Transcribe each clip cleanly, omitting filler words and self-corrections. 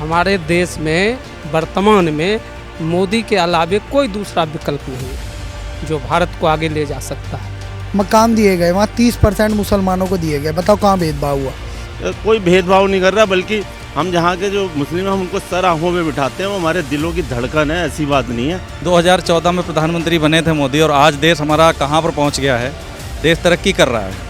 हमारे देश में वर्तमान में मोदी के अलावे कोई दूसरा विकल्प नहीं है जो भारत को आगे ले जा सकता है। मकान दिए गए, वहाँ 30% मुसलमानों को दिए गए। बताओ कहाँ भेदभाव हुआ? कोई भेदभाव नहीं कर रहा, बल्कि हम जहाँ के जो मुस्लिम हैं हम उनको सर आँखों में बिठाते हैं, वो हमारे दिलों की धड़कन है, ऐसी बात नहीं है। 2014 में प्रधानमंत्री बने थे मोदी, और आज देश हमारा कहाँ पर पहुँच गया है। देश तरक्की कर रहा है।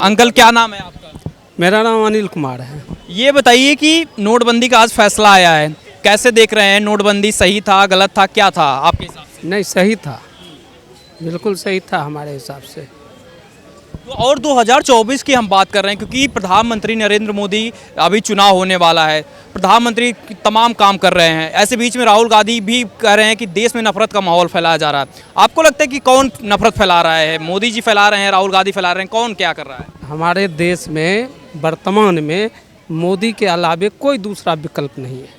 अंकल क्या नाम है आपका? मेरा नाम अनिल कुमार है। ये बताइए कि नोटबंदी का आज फैसला आया है, कैसे देख रहे हैं? नोटबंदी सही था, गलत था, क्या था आपके हिसाब से? नहीं, सही था, बिल्कुल सही था हमारे हिसाब से। तो और 2024 की हम बात कर रहे हैं, क्योंकि प्रधानमंत्री नरेंद्र मोदी अभी चुनाव होने वाला है, प्रधानमंत्री तमाम काम कर रहे हैं। ऐसे बीच में राहुल गांधी भी कह रहे हैं कि देश में नफरत का माहौल फैलाया जा रहा है। आपको लगता है कि कौन नफरत फैला रहा है? मोदी जी फैला रहे हैं, राहुल गांधी फैला रहे हैं, कौन क्या कर रहा है? हमारे देश में वर्तमान में मोदी के अलावे कोई दूसरा विकल्प नहीं है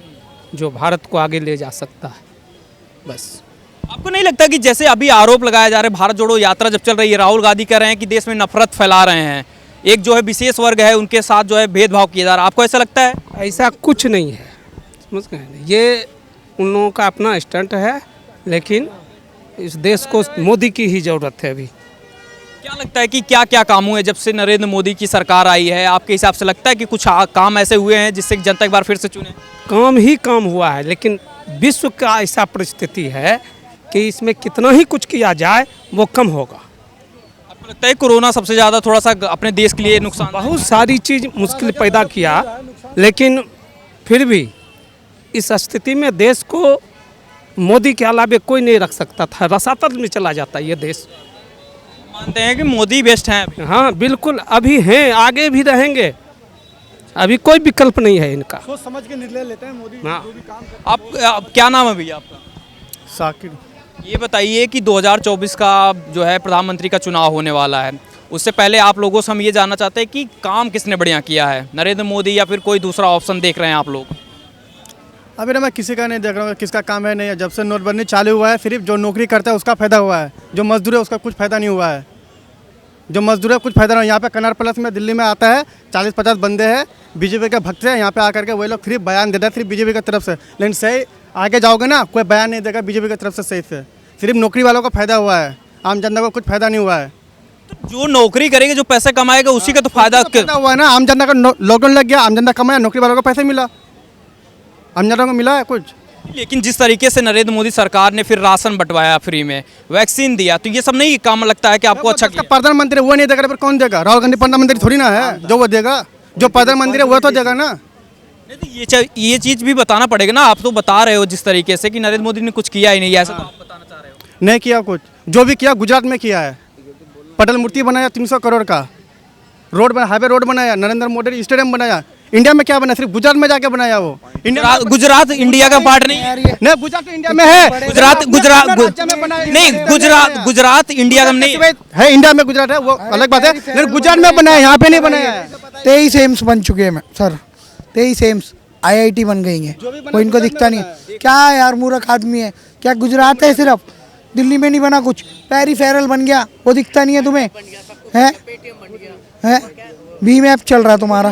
जो भारत को आगे ले जा सकता है। बस आपको नहीं लगता कि जैसे अभी आरोप लगाया जा रहा है, भारत जोड़ो यात्रा जब चल रही है, राहुल गांधी कह रहे हैं कि देश में नफरत फैला रहे हैं, एक जो है विशेष वर्ग है उनके साथ जो है भेदभाव किया जा रहा है, आपको ऐसा लगता है? ऐसा कुछ नहीं है, समझ गए? ये उन लोगों का अपना स्टंट है, लेकिन इस देश को मोदी की ही ज़रूरत है। अभी क्या लगता है कि क्या क्या काम हुए जब से नरेंद्र मोदी की सरकार आई है? आपके हिसाब से लगता है कि कुछ काम ऐसे हुए हैं जिससे जनता एक बार फिर से चुने? काम ही काम हुआ है, लेकिन विश्व का ऐसा परिस्थिति है कि इसमें कितना ही कुछ किया जाए वो कम होगा। आपको लगता है कोरोना सबसे ज़्यादा थोड़ा सा अपने देश के लिए नुकसान? बहुत सारी चीज़ मुश्किल पैदा किया, लेकिन फिर भी इस स्थिति में देश को मोदी के अलावे कोई नहीं रख सकता था। रसातल में चला जाता ये देश। मानते हैं कि मोदी बेस्ट हैं अभी? हाँ बिल्कुल, अभी हैं, आगे भी रहेंगे, अभी कोई विकल्प नहीं है इनका। सोच समझ के निर्णय लेते हैं मोदी। हाँ। आप क्या नाम है भैया आपका? साकिर। ये बताइए कि 2024 का जो है प्रधानमंत्री का चुनाव होने वाला है, उससे पहले आप लोगों से हम ये जानना चाहते हैं कि काम किसने बढ़िया किया है, नरेंद्र मोदी या फिर कोई दूसरा ऑप्शन देख रहे हैं आप लोग? अभी ना मैं किसी का नहीं देख रहा हूँ, किसका काम है नहीं है। जब से नोटबंदी चालू हुआ है, सिर्फ जो नौकरी करता है उसका फ़ायदा हुआ है, जो मजदूर है उसका कुछ फ़ायदा नहीं हुआ है। जो मजदूर है कुछ फ़ायदा नहीं। यहाँ पे कन्नड़ प्लस में दिल्ली में आता है, 40-50 बंदे हैं बीजेपी के भक्त हैं, यहाँ पे आकर के वही लोग सिर्फ बयान देते हैं सिर्फ बीजेपी की तरफ से, लेकिन सही आगे जाओगे ना कोई बयान नहीं देगा बीजेपी की तरफ से सही से। सिर्फ नौकरी वालों को फ़ायदा हुआ है, आम जनता को कुछ फ़ायदा नहीं हुआ है। तो जो नौकरी करेगा, जो पैसे कमाएगा, उसी का तो फायदा हुआ है ना। आम जनता का लॉकडाउन लग गया, आम जनता कमाया, नौकरी वालों को पैसे मिला, आम जनता को मिला है कुछ। लेकिन जिस तरीके से नरेंद्र मोदी सरकार ने फिर राशन बंटवाया, फ्री में वैक्सीन दिया, तो ये सब नहीं काम लगता है कि आपको अच्छा किया? प्रधानमंत्री वो नहीं देगा, फिर कौन देगा? राहुल गांधी प्रधानमंत्री थोड़ी ना है जो वो देगा, जो प्रधानमंत्री है वो तो देगा ना। नहीं तो ये चीज़ भी बताना पड़ेगा ना। आप तो बता रहे हो जिस तरीके से कि नरेंद्र मोदी ने कुछ किया ही नहीं, ऐसा तो आप बताना चाह रहे हो? नहीं किया कुछ, जो भी किया गुजरात में किया है। पटेल मूर्ति बनाया 300 करोड़ का, रोड बना, हाईवे रोड बनाया, नरेंद्र मोदी स्टेडियम बनाया। इंडिया में क्या बना? सिर्फ गुजरात में जाके बनाया वो। गुजरात इंडिया का पार्ट नहीं है। नहीं, गुजरात तो इंडिया में है। गुजरात इंडिया का नहीं है, इंडिया में गुजरात है, वो अलग बात है, लेकिन गुजरात में बनाया, यहाँ पे नहीं बनाया है। 23 एम्स बन चुके हैं सर, 23 एम्स IIT बन गई हैं, कोई इनको दिखता नहीं है। क्या यार, मूर्ख आदमी है क्या? गुजरात है सिर्फ, दिल्ली में नहीं बना कुछ। पेरीफेरल बन गया, वो दिखता नहीं है तुम्हें? है भीम ऐप चल रहा है तुम्हारा।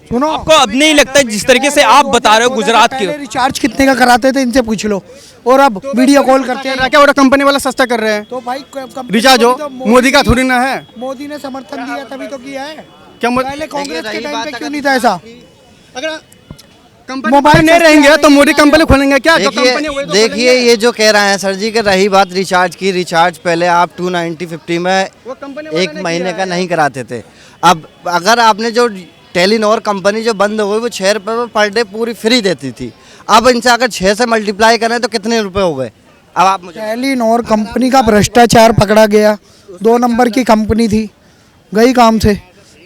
सुनो, आपको अब नहीं लगता जिस तरीके से आप बता रहे हो गुजरात के रिचार्ज कितने का कराते थे इनसे पूछ लो, और अब वीडियो कॉल करते हैं। क्या कंपनी वाला सस्ता कर रहे हैं? तो भाई रिचार्ज हो मोदी का थोड़ी ना है। मोदी ने समर्थन दिया तभी तो किया है। क्या पहले कांग्रेस के टाइम पे क्यों नहीं था ऐसा? अगर मोबाइल नहीं रहेंगे तो मोदी कंपनी खोलेंगे क्या? देखिए ये जो कह रहे हैं सर जी कि रही बात रिचार्ज की, रिचार्ज पहले आप 290-50 में एक महीने का नहीं कराते थे। अब अगर आपने जो टेलीनॉर कंपनी जो बंद हो गई, वो 6 रुपये में पर डे पूरी फ्री देती थी। अब इनसे अगर 6 से मल्टीप्लाई करें तो कितने रुपए हो गए? अब आप मुझे टेलीनॉर कंपनी का भ्रष्टाचार पकड़ा गया, 2 नंबर की कंपनी थी, गई काम से।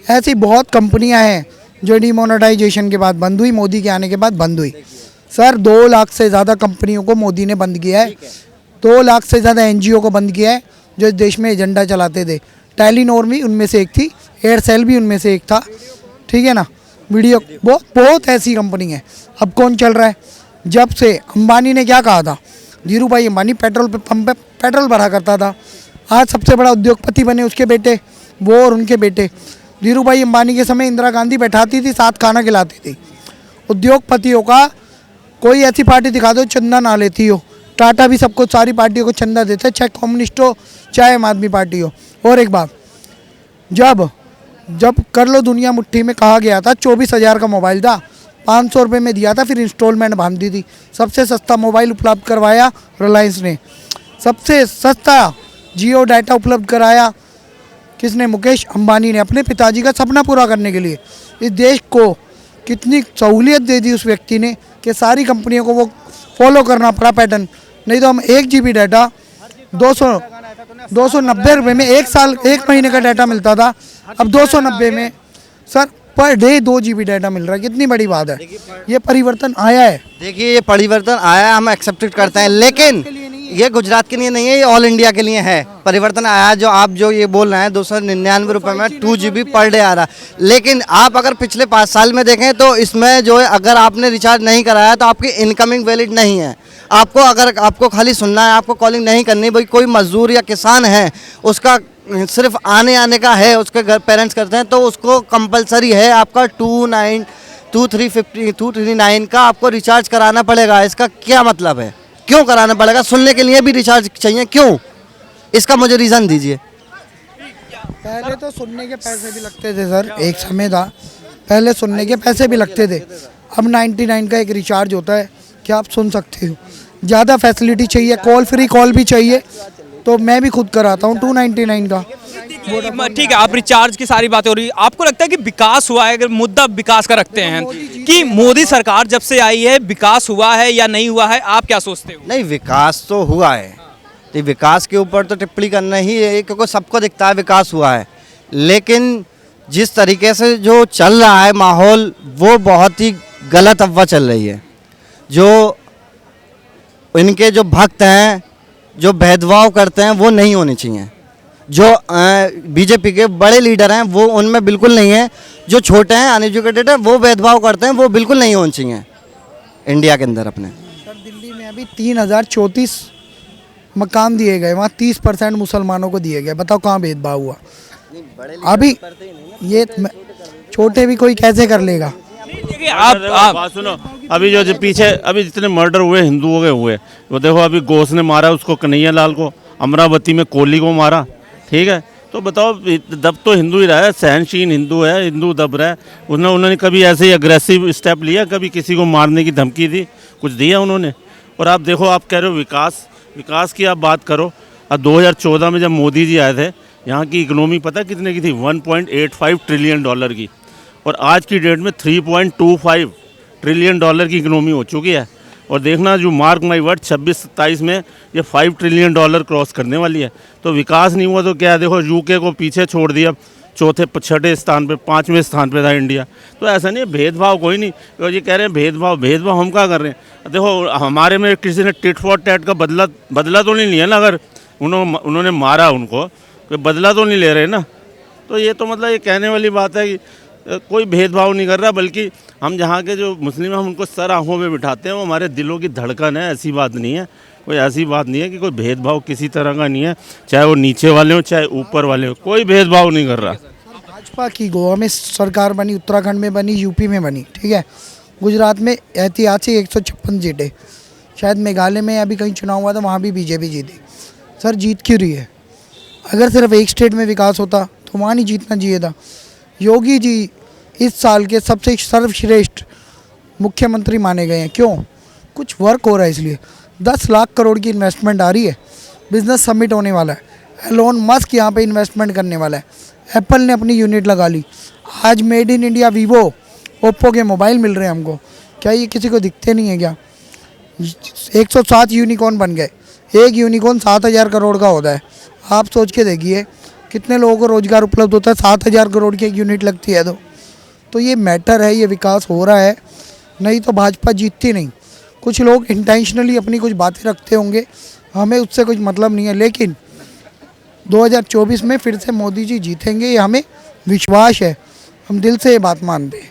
ऐसी बहुत कंपनियां हैं जो डिमोनेटाइजेशन के बाद बंद हुई, मोदी के आने के बाद बंद हुई। सर 2 लाख से ज़्यादा कंपनियों को मोदी ने बंद किया है, 2 लाख से ज़्यादा NGO को बंद किया है जो इस देश में एजेंडा चलाते थे। टेलीनॉर भी उनमें से एक थी, एयरसेल भी उनमें से एक था, ठीक है ना। वीडियो बहुत ऐसी कंपनी है। अब कौन चल रहा है? जब से अंबानी ने क्या कहा था, धीरू भाई अंबानी पेट्रोल पंप पे पेट्रोल भरा करता था, आज सबसे बड़ा उद्योगपति बने उसके बेटे, वो और उनके बेटे। धीरू भाई अंबानी के समय इंदिरा गांधी बैठाती थी, साथ खाना खिलाती थी। उद्योगपतियों का कोई ऐसी पार्टी दिखा दो चंदा ना लेती हो। टाटा भी सबको, सारी पार्टियों को चंदा देते हैं, चाहे कम्युनिस्ट हो चाहे आम आदमी पार्टी हो। और एक बात, जब कर लो दुनिया मुट्ठी में कहा गया था, 24,000 का मोबाइल था, 500 रुपये में दिया था, फिर इंस्टॉलमेंट बांध दी थी। सबसे सस्ता मोबाइल उपलब्ध करवाया रिलायंस ने, सबसे सस्ता जियो डाटा उपलब्ध कराया किसने? मुकेश अंबानी ने, अपने पिताजी का सपना पूरा करने के लिए। इस देश को कितनी सहूलियत दे दी उस व्यक्ति ने कि सारी कंपनियों को वो फॉलो करना पड़ा पैटर्न। नहीं तो हम 1 GB डाटा 290 रुपये में एक महीने का डाटा मिलता था, अब 290 में sir per day 2 GB data मिल रहा है। कितनी बड़ी बात है, ये परिवर्तन आया है। देखिए ये परिवर्तन आया है, हम एक्सेप्ट करते हैं, लेकिन ये गुजरात के लिए नहीं है, ये ऑल इंडिया के लिए है। परिवर्तन आया जो आप जो ये बोल रहे हैं 299 रुपये में 2 GB पर डे आ रहा है। लेकिन आप अगर पिछले 5 साल में देखें तो इसमें जो है, अगर आपने रिचार्ज नहीं कराया तो आपकी इनकमिंग वैलिड नहीं है। आपको अगर आपको खाली सुनना है, आपको कॉलिंग नहीं करनी, भाई कोई मजदूर या किसान है उसका सिर्फ आने का है, उसके घर पेरेंट्स करते हैं, तो उसको कंपलसरी है आपका 239 का आपको रिचार्ज कराना पड़ेगा। इसका क्या मतलब है, क्यों कराना पड़ेगा? सुनने के लिए भी रिचार्ज चाहिए, क्यों? इसका मुझे रीज़न दीजिए। पहले तो सुनने के पैसे भी लगते थे सर, एक समय था पहले सुनने के पैसे भी लगते थे। अब 99 का एक रिचार्ज होता है कि आप सुन सकते हो। ज़्यादा फैसिलिटी चाहिए, कॉल फ्री कॉल भी चाहिए, तो मैं भी खुद कराता हूँ 299 का। ठीक है, आप रिचार्ज की सारी बातें हो रही है, आपको लगता है कि विकास हुआ है? अगर मुद्दा विकास का रखते हैं कि मोदी सरकार जब से आई है विकास हुआ है या नहीं हुआ है, आप क्या सोचते हो? नहीं, विकास तो हुआ है, तो विकास के ऊपर तो टिप्पणी करना ही है, क्योंकि सबको दिखता है विकास हुआ है। लेकिन जिस तरीके से जो चल रहा है माहौल, वो बहुत ही गलत अफवाह चल रही है। जो इनके जो भक्त हैं, जो भेदभाव करते हैं, वो नहीं होने चाहिए। जो बीजेपी के बड़े लीडर हैं वो उनमें बिल्कुल नहीं है। जो छोटे हैं, अनएजुकेटेड हैं, वो भेदभाव करते हैं, वो बिल्कुल नहीं होने चाहिए इंडिया के अंदर अपने। सर दिल्ली में अभी 3034 मकान दिए गए, वहाँ 30% मुसलमानों को दिए गए। बताओ कहाँ भेदभाव हुआ? अभी ये छोटे भी कोई कैसे कर लेगा? देखिए आप बात सुनो, अभी जो पीछे अभी जितने मर्डर हुए हिंदुओं के हुए, वो देखो अभी घोष ने मारा उसको, कन्हैया लाल को, अमरावती में कोहली को मारा, ठीक है। तो बताओ, दब तो हिंदू ही रहा है, सहनशील हिंदू है, हिंदू दब रहा है। उन्होंने कभी ऐसे ही अग्रेसिव स्टेप लिया? कभी किसी को मारने की धमकी दी? कुछ दिया उन्होंने? और आप देखो, आप कह रहे हो विकास की आप बात करो। अब 2014 में जब मोदी जी आए थे, यहाँ की इकोनॉमी पता कितने की थी? 1.85 ट्रिलियन डॉलर की, और आज की डेट में 3.25 ट्रिलियन डॉलर की इकोनॉमी हो चुकी है। और देखना, जो मार्क माई वर्ड 26-27 में ये 5 ट्रिलियन डॉलर क्रॉस करने वाली है। तो विकास नहीं हुआ तो क्या है? देखो यूके को पीछे छोड़ दिया, छठे स्थान पे, 5वें स्थान पे था इंडिया। तो ऐसा नहीं है, भेदभाव कोई नहीं। और ये कह रहे हैं भेदभाव हम क्या कर रहे हैं? देखो, हमारे में किसी ने टिट फॉर टैट का बदला तो नहीं लिया ना। अगर उन्होंने मारा उनको, कोई बदला तो नहीं ले रहे ना। तो ये तो मतलब ये कहने वाली बात है कि कोई भेदभाव नहीं कर रहा, बल्कि हम जहाँ के जो मुस्लिम हैं हम उनको सर आँखों पे बिठाते हैं। वो हमारे दिलों की धड़कन है, ऐसी बात नहीं है। कोई ऐसी बात नहीं है कि कोई भेदभाव किसी तरह का नहीं है, चाहे वो नीचे वाले हो चाहे ऊपर वाले हो, कोई भेदभाव नहीं कर रहा। भाजपा की गोवा में सरकार बनी, उत्तराखंड में बनी, यूपी में बनी, ठीक है। गुजरात में ऐतिहासिक 156 सीटें, शायद मेघालय में अभी कहीं चुनाव हुआ था, वहाँ भी बीजेपी जीती। सर जीत क्यों रही है? अगर सिर्फ एक स्टेट में विकास होता तो वहाँ नहीं जीतना चाहिए था। योगी जी इस साल के सबसे सर्वश्रेष्ठ मुख्यमंत्री माने गए हैं। क्यों? कुछ वर्क हो रहा है इसलिए। 10 लाख करोड़ की इन्वेस्टमेंट आ रही है, बिजनेस समिट होने वाला है, एलोन मस्क यहाँ पे इन्वेस्टमेंट करने वाला है, एप्पल ने अपनी यूनिट लगा ली, आज made in India Vivo Oppo के मोबाइल मिल रहे हैं हमको। क्या ये किसी को दिखते नहीं है क्या? 107 यूनिकॉर्न बन गए, एक यूनिकॉर्न 7,000 करोड़ का होता है। आप सोच के देखिए कितने लोगों को रोज़गार उपलब्ध होता है, 7,000 करोड़ की एक यूनिट लगती है। तो ये मैटर है, ये विकास हो रहा है, नहीं तो भाजपा जीतती नहीं। कुछ लोग इंटेंशनली अपनी कुछ बातें रखते होंगे, हमें उससे कुछ मतलब नहीं है, लेकिन 2024 में फिर से मोदी जी जीतेंगे, ये हमें विश्वास है, हम दिल से ये बात मानते हैं।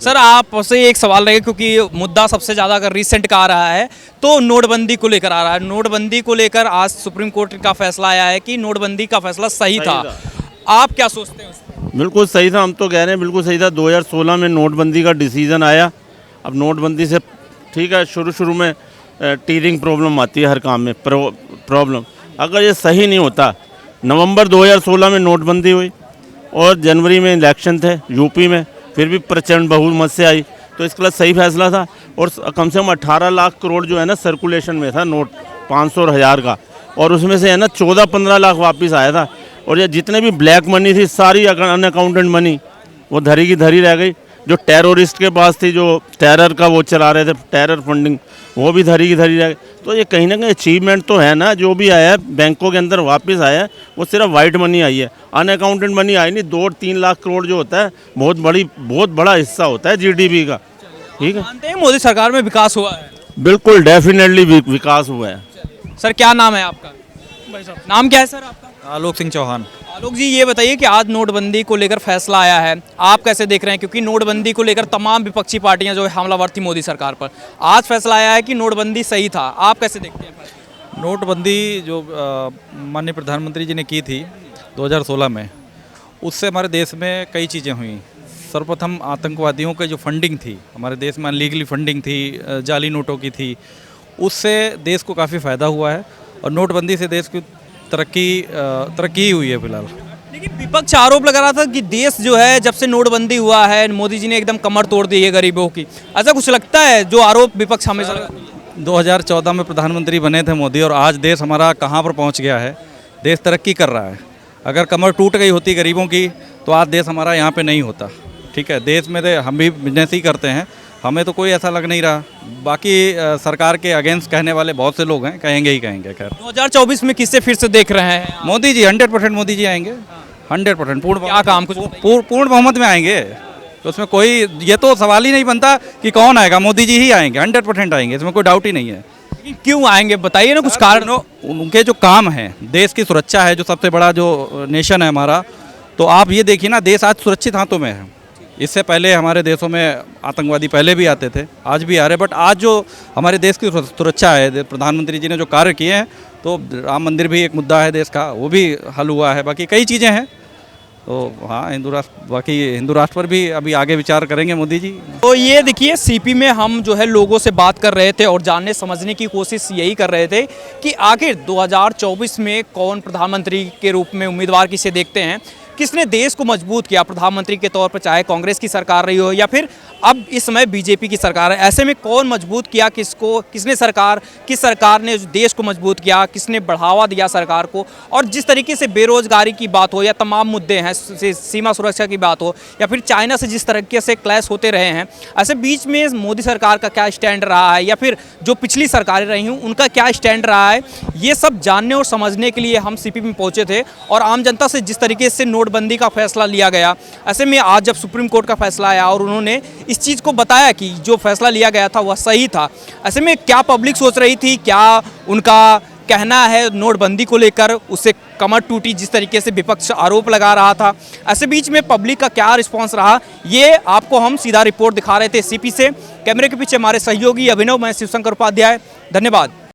सर आपसे एक सवाल रहेगा, क्योंकि मुद्दा सबसे ज़्यादा अगर रिसेंट का आ रहा है तो नोटबंदी को लेकर आ रहा है। नोटबंदी को लेकर आज सुप्रीम कोर्ट का फैसला आया है कि नोटबंदी का फैसला सही था। आप क्या सोचते हैं उस पर? बिल्कुल सही था, हम तो कह रहे हैं बिल्कुल सही था। 2016 में नोटबंदी का डिसीज़न आया। अब नोटबंदी से ठीक है, शुरू में टीरिंग प्रॉब्लम आती है हर काम में, प्रॉब्लम। अगर ये सही नहीं होता, नवंबर 2016 में नोटबंदी हुई और जनवरी में इलेक्शन थे यूपी में, फिर भी प्रचंड बहुमत से आई, तो इसके लिए सही फैसला था। और कम से कम 18 लाख करोड़ जो है ना सर्कुलेशन में था नोट, 500 और 1000 का, और उसमें से है ना 14-15 लाख वापस आया था। और ये जितने भी ब्लैक मनी थी, सारी अनअकाउंटेड मनी वो धरी की धरी रह गई। जो टेररिस्ट के पास थी, जो टेरर का वो चला रहे थे, टेरर फंडिंग, वो भी धरी की धरी रह गई। तो ये कहीं ना कहीं अचीवमेंट तो है ना, जो भी आया है बैंकों के अंदर वापस आया है, वो सिर्फ वाइट मनी आई है, अनअकाउंटेड मनी आई नहीं। 2-3 लाख करोड़ जो होता है बहुत बड़ा हिस्सा होता है जीडीपी का। ठीक है, मानते हैं मोदी सरकार में विकास हुआ है? बिल्कुल डेफिनेटली विकास हुआ है। सर क्या नाम है आपका? नाम क्या है सर आपका? आलोक सिंह चौहान। आलोक जी, ये बताइए कि आज नोटबंदी को लेकर फैसला आया है, आप कैसे देख रहे हैं? क्योंकि नोटबंदी को लेकर तमाम विपक्षी पार्टियां जो है हमलावर थी मोदी सरकार पर। आज फैसला आया है कि नोटबंदी सही था, आप कैसे देखते हैं? नोटबंदी जो माननीय प्रधानमंत्री जी ने की थी 2016 में, उससे हमारे देश में कई चीज़ें हुई। सर्वप्रथम आतंकवादियों की जो फंडिंग थी हमारे देश में, अनलीगली फंडिंग थी, जाली नोटों की थी, उससे देश को काफ़ी फ़ायदा हुआ है। और नोटबंदी से देश की तरक्की हुई है फिलहाल। लेकिन विपक्ष आरोप लगा रहा था कि देश जो है जब से नोटबंदी हुआ है, मोदी जी ने एकदम कमर तोड़ दी है गरीबों की। ऐसा कुछ लगता है जो आरोप विपक्ष हमेशा लगाता है? 2014 में प्रधानमंत्री बने थे मोदी, और आज देश हमारा कहाँ पर पहुँच गया है। देश तरक्की कर रहा है। अगर कमर टूट गई होती गरीबों की तो आज देश हमारा यहाँ पे नहीं होता। ठीक है, देश में हम भी बिजनेस ही करते हैं, हमें तो कोई ऐसा लग नहीं रहा। बाकी सरकार के अगेंस्ट कहने वाले बहुत से लोग हैं, कहेंगे ही कहेंगे। खैर 2024 में किससे फिर से देख रहे हैं? मोदी जी 100% मोदी जी आएंगे, 100% क्या काम कुछ पूर्ण बहुमत में आएंगे। तो उसमें कोई ये तो सवाल ही नहीं बनता कि कौन आएगा, मोदी जी ही आएंगे, 100% आएंगे, इसमें कोई डाउट ही नहीं है। क्यों आएंगे बताइए ना, कुछ कारण? उनके जो काम है, देश की सुरक्षा है, जो सबसे बड़ा जो नेशन है हमारा, तो आप ये देखिए ना, देश आज सुरक्षित हाथों में है। इससे पहले हमारे देशों में आतंकवादी पहले भी आते थे, आज भी आ रहे, बट आज जो हमारे देश की सुरक्षा है, प्रधानमंत्री जी ने जो कार्य किए हैं, तो राम मंदिर भी एक मुद्दा है देश का, वो भी हल हुआ है। बाकी कई चीज़ें हैं, तो हाँ, हिंदू राष्ट्र पर भी अभी आगे विचार करेंगे मोदी जी। तो ये देखिए, सीपी में हम जो है लोगों से बात कर रहे थे और जानने समझने की कोशिश यही कर रहे थे कि आखिर 2024 में कौन प्रधानमंत्री के रूप में उम्मीदवार किसे देखते हैं, किसने देश को मजबूत किया प्रधानमंत्री के तौर पर, चाहे कांग्रेस की सरकार रही हो या फिर अब इस समय बीजेपी की सरकार है। ऐसे में कौन मजबूत किया किसको, किस सरकार ने देश को मजबूत किया, किसने बढ़ावा दिया सरकार को। और जिस तरीके से बेरोजगारी की बात हो या तमाम मुद्दे हैं, सीमा सुरक्षा की बात हो या फिर चाइना से जिस तरीके से क्लैश होते रहे हैं, ऐसे बीच में मोदी सरकार का क्या स्टैंड रहा है या फिर जो पिछली सरकारें रही हूँ उनका क्या स्टैंड रहा है, ये सब जानने और समझने के लिए हम सीपी में पहुँचे थे। और आम जनता से जिस तरीके से नोटबंदी का फैसला लिया गया, ऐसे में आज जब सुप्रीम कोर्ट का फैसला आया और उन्होंने इस चीज़ को बताया कि जो फैसला लिया गया था वह सही था, ऐसे में क्या पब्लिक सोच रही थी, क्या उनका कहना है नोटबंदी को लेकर, उससे कमर टूटी जिस तरीके से विपक्ष आरोप लगा रहा था, ऐसे बीच में पब्लिक का क्या रिस्पांस रहा, ये आपको हम सीधा रिपोर्ट दिखा रहे थे सीपी से। कैमरे के पीछे हमारे सहयोगी अभिनव, मैं शिवशंकर उपाध्याय, धन्यवाद।